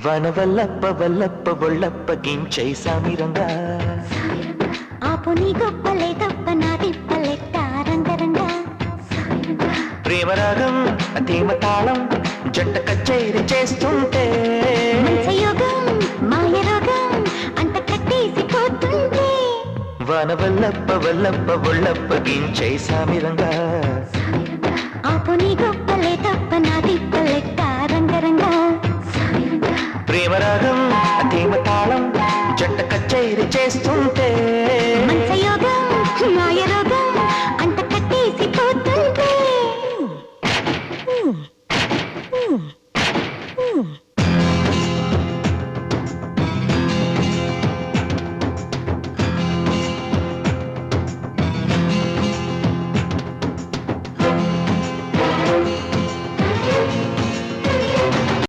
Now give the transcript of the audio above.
వనవల్లప్ప వల్లప్ప బొళ్ళప్ప గించై సామిరంగా ఆపు నీ గొప్పలే తప్ప నా తిప్పలెట్ట రంగరంగా ప్రేమరాగం అతీమ తాళం జంట కచేరి చేస్తుంటే మంచయోగం మాయ రోగం అంత కట్టేసిపోతుంటే వనవల్లప్ప వల్లప్ప బొళ్ళప్ప గించై సామిరంగా ఆపు నీ గొప్పలే తప్ప నా తిప్పలెట్ట రంగరంగా ప్రేమరాగం అతీమ తాళం జంట కచేరి చేస్తుంటే